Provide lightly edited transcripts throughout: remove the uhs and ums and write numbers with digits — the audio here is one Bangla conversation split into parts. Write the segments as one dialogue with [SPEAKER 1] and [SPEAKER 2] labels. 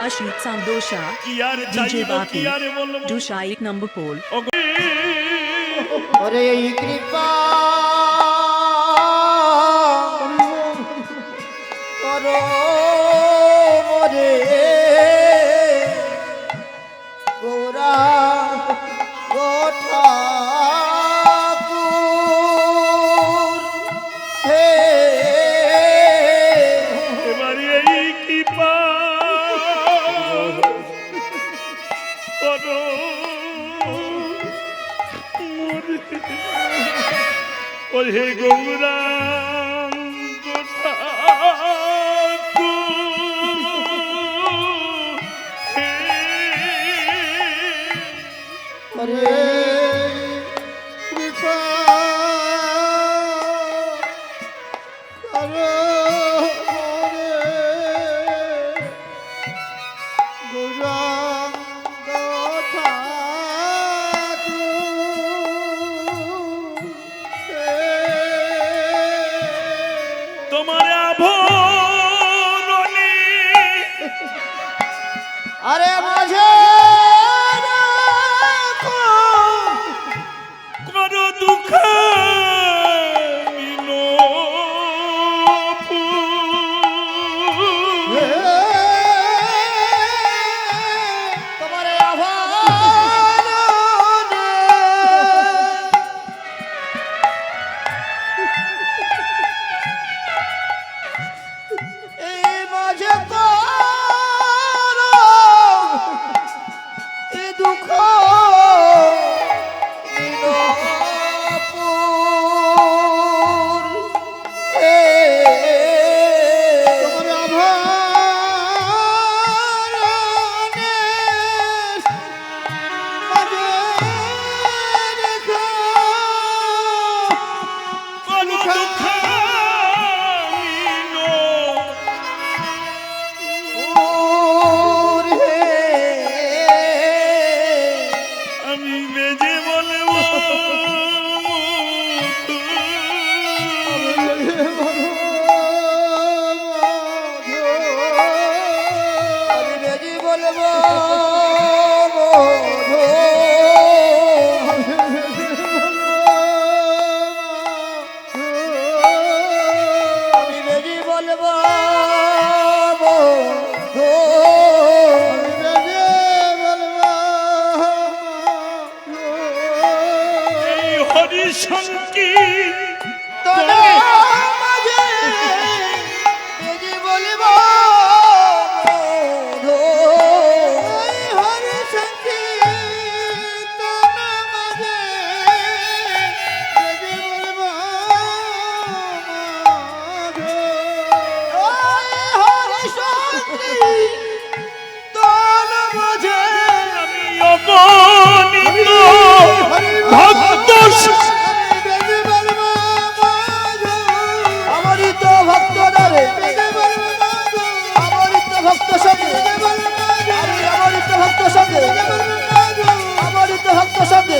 [SPEAKER 1] Ashit Sandosha, DJ Baki, Dusha 1 number pole.
[SPEAKER 2] ওরে এই কৃপা করো মোরে গোরা ঠাকুর হে
[SPEAKER 3] এবারে এই কৃপা করো ওরে গৌরাঙ্গ ঠাকুর হে।
[SPEAKER 2] ওরে কৃপা করো মোরে গৌরাঙ্গ ঠাকুর হে।
[SPEAKER 3] তোমার আভরণে
[SPEAKER 2] আরে মাঝে রাখো
[SPEAKER 3] করো দুঃখ মিনপুর।
[SPEAKER 2] হে, তোমার আভরণে এই মাঝে করো এ দুঃখ মিনপুর হে। তোমার আভরণে মাঝে রেখো
[SPEAKER 3] করো দুঃখ
[SPEAKER 2] পুর হে।
[SPEAKER 3] আমি বেজে বলবো
[SPEAKER 2] আমি বেজি বলবো মধু। আমি বেজি বলবো মধু। আমি বেজি বলবো
[SPEAKER 3] এই হরি শঙ্কী
[SPEAKER 2] তোরা মাঝে বেজি বলবো মধু। হরি সংকীর্তন মাঝে বেজি বলবো মধু। হরি সংকীর্তন মাঝে
[SPEAKER 3] আমি অগণিত ভক্ত
[SPEAKER 2] অমরিত ভক্ত দ্বারে অমরিত ভক্ত সঙ্গে আমি অমরিত ভক্ত সঙ্গে অমরিত ভক্ত সঙ্গে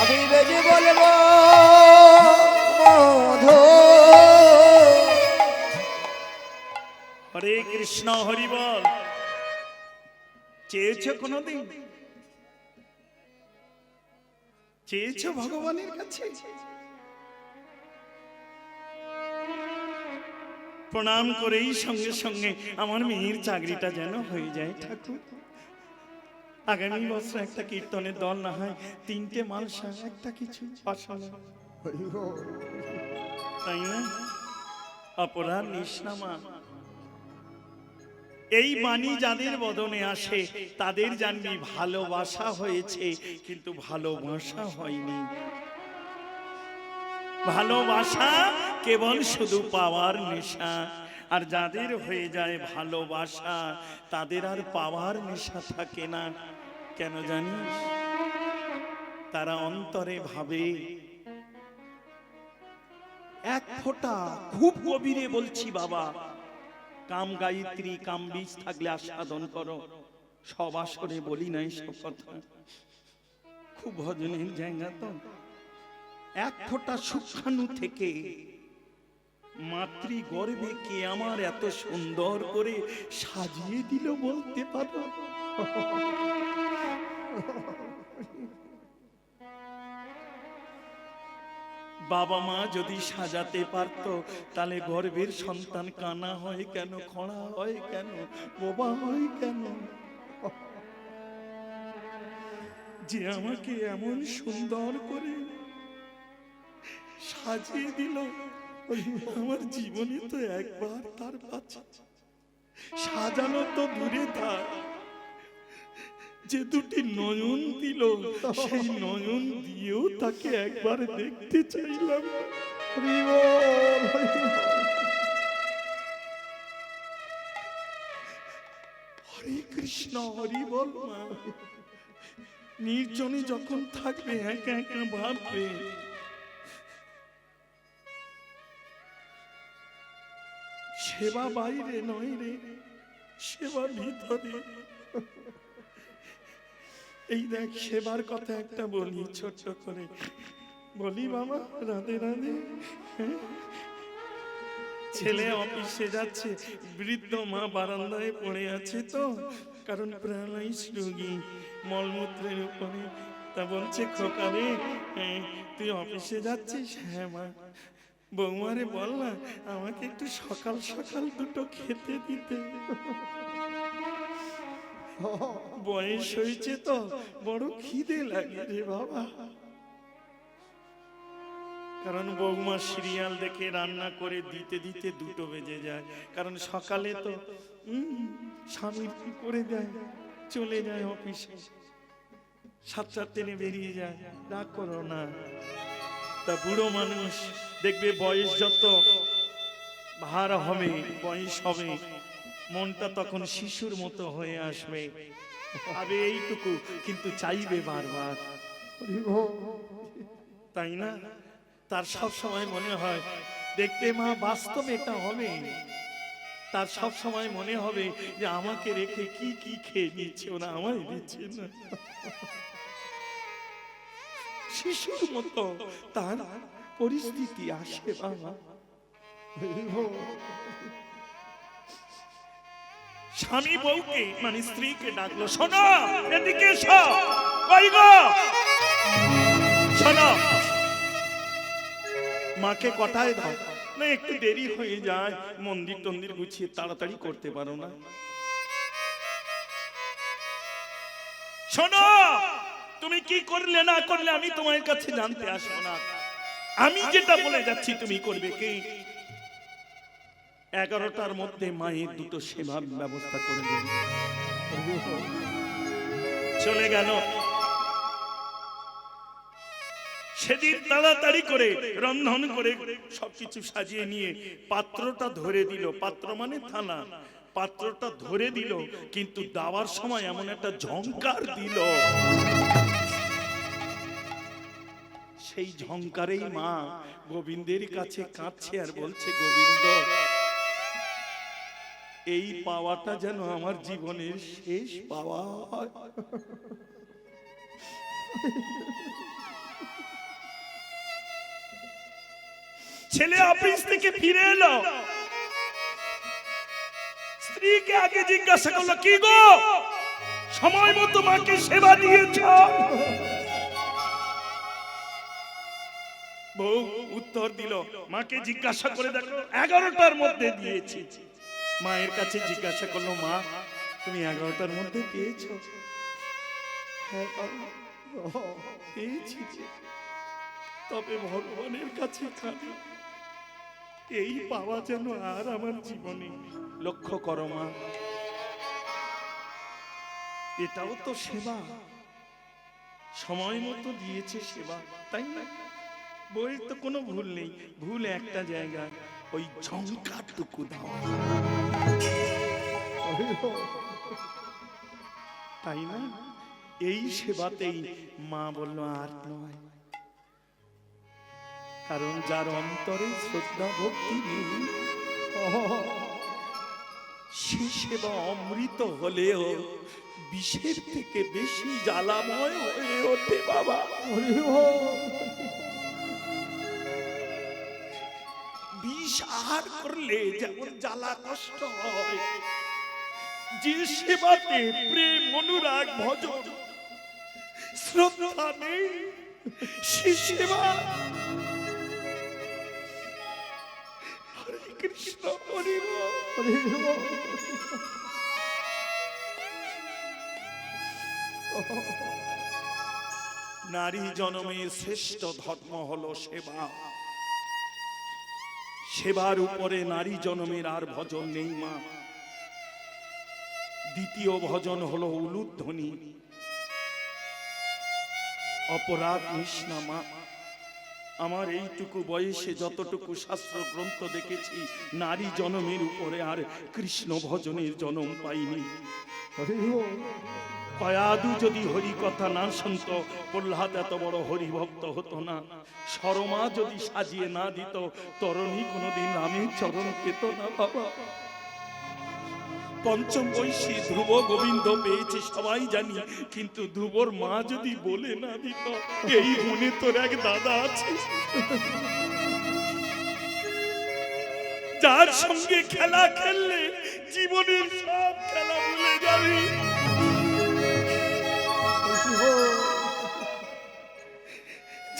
[SPEAKER 2] আমি বেজে বলবো মধু।
[SPEAKER 3] হরে কৃষ্ণ হরি বল। চেয়েছো কোনদিন? চেয়েছো ভগবানের কাছে? প্রণাম করেই সঙ্গে সঙ্গে আমার মেয়ের চাকরিটা যেন হয়ে যায় ঠাকুর। আগামী বছর একটা কীর্তনের দল না হয়, 3টে মালসা, একটা কিছু বাসনা, তাই না? অপরাধ নিষ্ণামা এই বাণী যাদের বদনে আসে তাদের জানবি ভালোবাসা হয়েছে, কিন্তু ভালোবাসা হয়নি। ভালোবাসা কেবল শুধু পাওয়ার নেশা, আর যাদের হয়ে যায় ভালোবাসা তাদের আর পাওয়ার নেশা থাকে না। কেন জানিস? তারা অন্তরে ভাবে, এক ফোঁটা, খুব গভীরে বলছি বাবা, কাম গায়ত্রী কাম বীজ থাকলে আস্বাদন করো। সব আসরে বলি নাই সব কথা, খুব ভজনের জায়গা তো। এক ফোঁটা শুক্রাণু থেকে মাতৃ গর্ভে কে আমার এত সুন্দর করে সাজিয়ে দিল বলতে পারো? বাবা মা যদি সাজাতে পারতো তাহলে গর্ভের সন্তান কানা হয় কেন, খোঁড়া হয় কেন, বোবা হয় কেন? যে আমাকে এমন সুন্দর করে সাজিয়ে দিল, আমার জীবনে তো একবার তার কাছে সাজানো তো দূরে থাক, যে দুটি নয়ন দিল সেই নয়ন দিয়েও তাকে একবার দেখতে চাইলাম। হরে কৃষ্ণ, হরি বল মা। নির্জনে যখন থাকবে, একা একা ভাববে, সেবা বাইরে নয় রে, সেবা ভিতরে। এই দেখ, সেবার কথা একটা বলি, ছোট্ট করে বলি বাবা, রাধে রাধে। ছেলে অফিসে যাচ্ছে, বৃদ্ধ মা বারান্দায় পড়ে আছে তো, কারণ প্যারালাইজ রোগী, মলমূত্রের উপরে। তা বলছে, খোকা রে তুই অফিসে যাচ্ছিস? হ্যাঁ মা। বৌমারে বল না আমাকে একটু সকাল সকাল দুটো খেতে দিতে, বয়স হয়েছে তো বড় খিদে লাগে রে বাবা। কারণ বৌমা সিরিয়াল দেখে রান্না করে দিতে দিতে দুটো বেজে যায়, কারণ সকালে তো স্বামী করে দেয়, চলে যায় অফিসে, 7টার ট্রেনে বেরিয়ে যায়। রাগ করো না। তা বুড়ো মানুষ দেখবে বয়স যত ভার হবে, বয়স হবে, মনটা তখন শিশুর মতো হয়ে আসবে, আবে এইটুকু, কিন্তু চাইবে বারবার, তাই না? তার সব সময় মনে হয়, দেখবে মা বাস্তবে এটা হবে, তার সব সময় মনে হবে যে আমাকে রেখে কি কি খেয়ে নিচ্ছে ওরা, আমায় দিচ্ছে না। শিশুর মতো তার পরিস্থিতি আসে বাবা। স্বামী বউকে মানে স্ত্রীকে ডাকলো, শোনো এদিকে এসো, কই গো শোনো, মাকে কটায় দাও না, একটু দেরি হয়ে যায়, মন্দির টন্দির গুছিয়ে তাড়াতাড়ি করতে পারো না? শোনো, তুমি কি করলে না করলে আমি তোমার কাছে জানতে আসবো না, আমি যেটা বলে যাচ্ছি তুমি করবে কি? 11টার মধ্যে মায়ের দুটো সেবার ব্যবস্থা করে দেবে। চলে গেল। সেদিন তাড়াতাড়ি করে রন্ধন করে সবকিছু সাজিয়ে নিয়ে পাত্রটা ধরে দিল, পাত্র মানে থালা, পাত্রটা ধরে দিল, কিন্তু দেওয়ার সময় এমন একটা ঝংকার দিল, সেই ঝংকারেই মা গোবিন্দের কাছে কাঁদছে আর বলছে, গোবিন্দ এই পাওয়াটা যেন আমার জীবনের শেষ পাওয়া হয়। ছেলে অফিস থেকে ফিরে এলো, স্ত্রীকে আগে জিজ্ঞাসা করলো, কি গো সময় মতো মাকে সেবা দিয়েছ? বউ উত্তর দিল, মাকে জিজ্ঞাসা করে দেখো, 11টার মধ্যে দিয়েছি। মায়ের কাছে জিজ্ঞাসা করলো, মা তুমি 11টার মধ্যে পেয়েছো? হ্যাঁ পেয়েছি, তবে ভগবানের কাছে কাঁদি, এই পাওয়া যেন আর আমার জীবনে। লক্ষ্য করো মা, এটাও তো সেবা, সময় মতো দিয়েছে সেবা, তাই না? বইয়ের তো কোনো ভুল নেই, ভুল একটা জায়গায়, ওই ঝংকারটুকু দাও, তাই না? এই সেবাতেই মা বলল আর নয়, কারণ যার অন্তরে শ্রদ্ধা ভক্তি নেই সে সেবা অমৃত হলেও বিষের থেকে বেশি জ্বালাময় হয়ে ওঠে বাবা। বিষ পার করলে যেমন জ্বালা কষ্ট হয়, যে সেবাতে প্রেম অনুরাগ ভজন শ্রদ্ধা নেই, সে সেবা হরে কৃষ্ণ হরি বল। নারী জনমের শ্রেষ্ঠ ধর্ম হলো সেবা। সেবার উপরে নারী জনমের আর ভজন নেই মা। দ্বিতীয় ভজন হলো উলুধ্বনি, অপরাধ নিষ্ণা মা। আমার এইটুকু বয়সে যতটুকু শাস্ত্র গ্রন্থ দেখেছি, নারী জনমের উপরে আর কৃষ্ণ ভজনের জন্ম পাইনি। কয়াদু যদি হরি কথা না শুনত, প্রহ্লাদ এত বড় হরি ভক্ত হতো না। সরমা যদি সাজিয়ে না দিত, তরণী কোনোদিন রামের চরণ পেত না বাবা। পঞ্চম বৈশী ধ্রুব গোবিন্দ পেয়েছে সবাই জানি, কিন্তু ধ্রুবর মা যদি বলে না দিত, এই মনে তোর এক দাদা আছে যার সঙ্গে খেলা খেললে জীবনের সব খেলা ভুলে যাবি,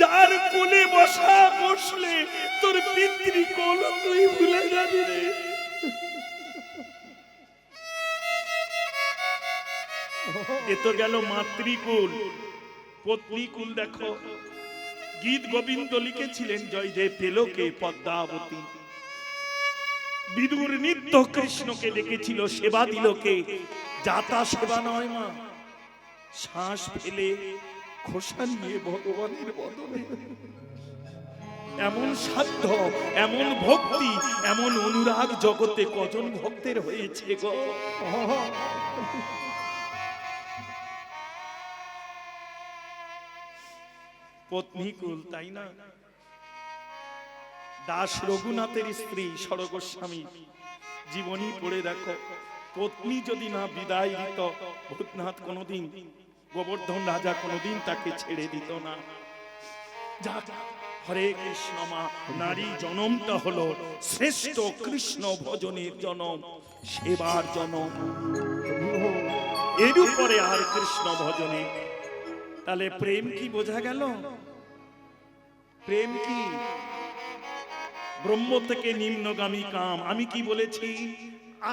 [SPEAKER 3] যার কোলে বসলে তোর পিতৃকোল তুই ভুলে যাবি রে। এ তো গেল মাতৃকুল। পত্নীকুল দেখো, গীত গোবিন্দ লিখেছিলেন জয়দেব পেলকে পদ্মাবতী। বিদুর নিত্য কৃষ্ণকে ডেকেছিল, সেবা দিল কে? যাতা সেবা নয় মা, শ্বাস ফেলে খোসা নিয়ে ভগবানের বদলে। এমন সাধ্য, এমন ভক্তি, এমন অনুরাগ জগতে কজন ভক্তের হয়েছে গো। পত্নীকুল, তাই না? দাস রঘুনাথের স্ত্রী সরগোস্বামী জীবনী পড়ে দেখো, পত্নী যদি না বিদায় দিত, ভূতনাথ কোনোদিন, গোবর্ধন রাজা কোনোদিন তাকে ছেড়ে দিত না। যাক, হরে কৃষ্ণ মা। নারী জনমটা হলো শ্রেষ্ঠ কৃষ্ণ ভজনের জনম, সেবার জনম। এর উপরে আর কৃষ্ণ ভজনে। তাহলে প্রেম কি বোঝা গেল? প্রেম কি? ব্রহ্ম থেকে নিম্নগামী কাম। আমি কি বলেছি?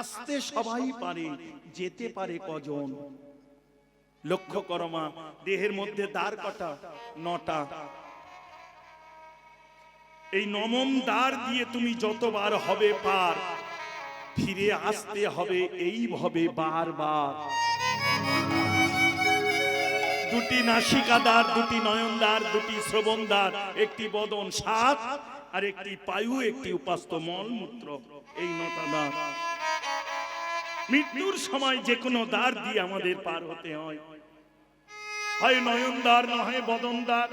[SPEAKER 3] আসতে সবাই পারে, যেতে পারে কজন? লক্ষ্য করো মা, দেহের মধ্যে দ্বার কটা? 9টা। এই 9ম দ্বার দিয়ে তুমি যতবার হবে পার, ফিরে আসতে হবে এইভাবে বারবার। 2টি নাসিকাদ্বার, 2টি নয়নদ্বার, 2টি শ্রবণদ্বার, একটি বদন 7, আর একটি পায়ু, একটি উপাস্ত মলমূত্র। এই 9টা দ্বার। মৃত্যুর সময় যে কোনো দ্বার দিয়ে আমাদের পার হতে হয়। হয় নয়নদ্বার, না হয় বদনদ্বার,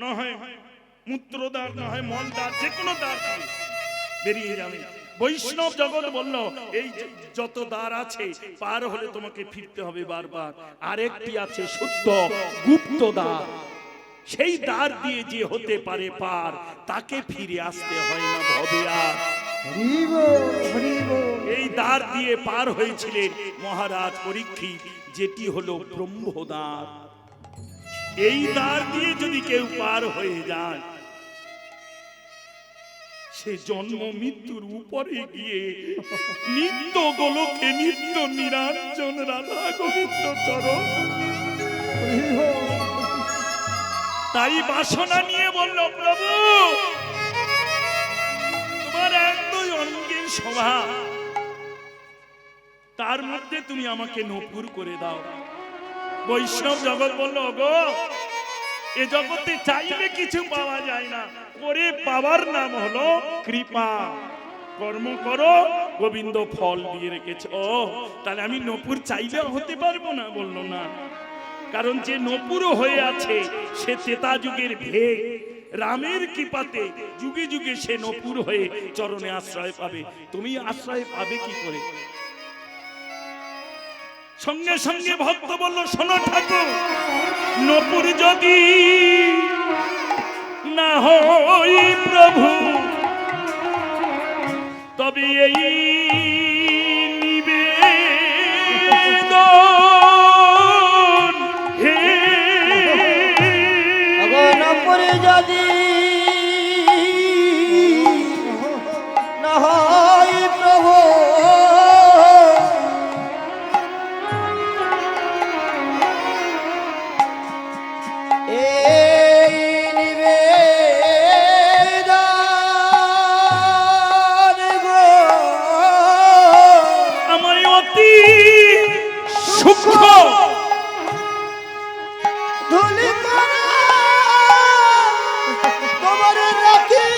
[SPEAKER 3] না হয় মূত্রদ্বার, না হয় মলদ্বার, যে কোনো দ্বার দিয়ে বেরিয়ে যাবে। বৈষ্ণব জগৎ বলল, এই যত দ্বার আছে পার হলে তোমাকে ফিরতে হবে বারবার। আরেকটি আছে শুদ্ধ গুপ্ত দ্বার। সেই দ্বার দিয়ে যে হতে পারে পার, তাকে ফিরে আসতে হয় না ভবে আর। এই দ্বার দিয়ে পার হয়েছিলেন মহারাজ পরীক্ষিত, যেটি হলো ব্রহ্মদ্বার। এই দ্বার দিয়ে যদি কেউ পার হয়ে যায়, সে জন্ম মৃত্যুর উপরে গিয়ে নিত্য গোলকে, নিত্য নিরঞ্জন রাধা গোবিন্দ চরণ। তাই বাসনা নিয়ে বলল, প্রভু তোমার একদই অঙ্গের শোভা, তার মধ্যে তুমি আমাকে নপুর করে দাও। বৈষ্ণব জগৎ বলল, গো এ জগতে চাইলে কিছু পাওয়া যায় না, করে পাওয়ার নাম হলো কৃপা। কর্ম করো, গোবিন্দ ফল দিয়ে রেখেছে। ও তাহলে আমি নপুর চাইলে হতে পারবো না? বললো না, কারণ যে নপুর হয়ে আছে সে ত্রেতা যুগের ভেগ। রামের কৃপাতে যুগে যুগে সে নপুর হয়ে চরণে আশ্রয় পাবে। তুমি আশ্রয় পাবে কি করে? সঙ্গে সঙ্গে ভক্ত বলল, শোনো ঠাকুর, নপুর যদি না হই প্রভু, তবে এই নিবেদন হে
[SPEAKER 2] গগন পরে যদি না হয় প্রভু এই নিবেদন গো
[SPEAKER 3] আমায় অতি সূক্ষ্ম
[SPEAKER 2] ধুলি করা তোমার রাখি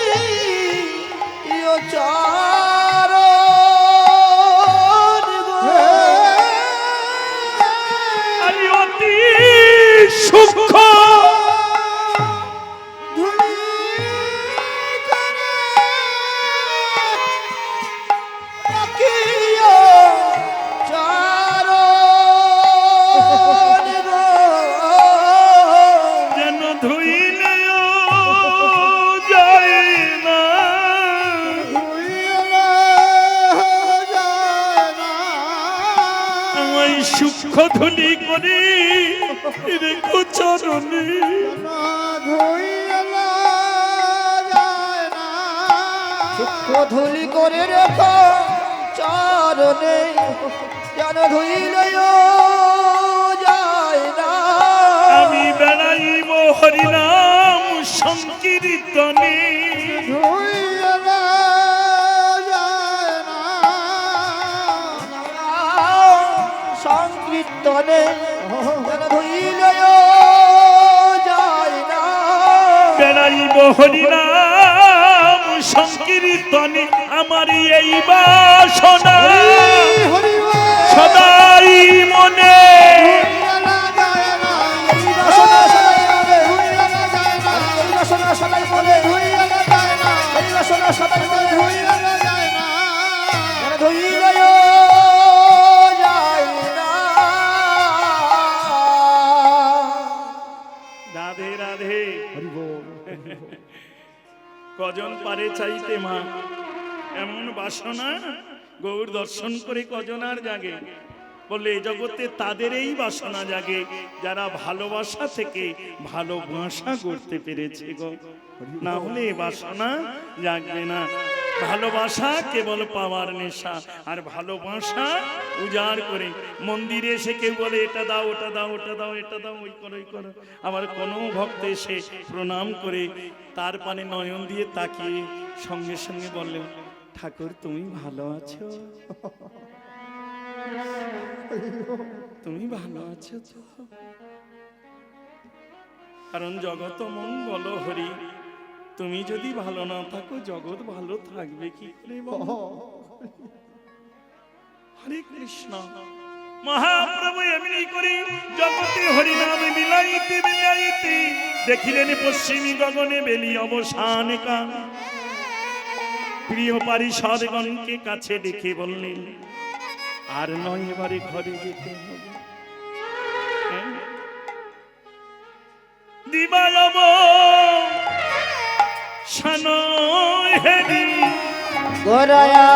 [SPEAKER 2] ইয়ো চারণ গো
[SPEAKER 3] আমি অতি সূক্ষ্ম
[SPEAKER 2] ধুলি করে রাখি ইয়ো চারণ গো
[SPEAKER 3] যেন ধুইলেও যায় না আমায় সূক্ষ্ম ধুলি করে রেখো চরণে
[SPEAKER 2] ধুলি করে রেখো চরণে যেন ধুইলেও যায় না
[SPEAKER 3] আমি বেড়াইব হরিনাম সংকীর্তনে
[SPEAKER 2] সংকীর্তনে যেন ধুইলেও যায় না
[SPEAKER 3] বেড়াইব হরিনাম সংকীর্তনে আমার এই বাসনা সদাই মনে রাধে রাধে কজন পারে চাইতে মা এমন বাসনা গৌর দর্শন করে কজন আর জাগে বলে এই জগতে তাদের এই বাসনা জাগে যারা ভালোবাসা থেকে ভালোবাসা করতে পেরেছে গো না হলে এ বাসনা জাগবে না ভালোবাসা কেবল পাওয়ার নেশা আর ভালোবাসা উজাড় করে মন্দিরে এসে কেউ বলে এটা দাও ওটা দাও ওটা দাও এটা দাও ওই করো ওই করো আবার কোনো ভক্ত এসে প্রণাম করে তার পানে নয়ন দিয়ে তাকিয়ে সঙ্গে সঙ্গে বললেন ঠাকুর তুমি ভালো আছো তুমি ভালো আছো তো কারণ জগত মঙ্গল হরি তুমি যদি ভালো না থাকো জগৎ ভালো থাকবে কি করে বলো? হরে কৃষ্ণ মহাপ্রভু এমনি করি জগতে হরিনামে মিলাইতে মিলাইতে দেখিলেন পশ্চিমী গগনে বেলি অবসান কান প্রিয় পারিষদগণকে কাছে ডেকে বললেন আর নয় এবারে ঘরে যেতে হবে দিবালব
[SPEAKER 2] গোরায়া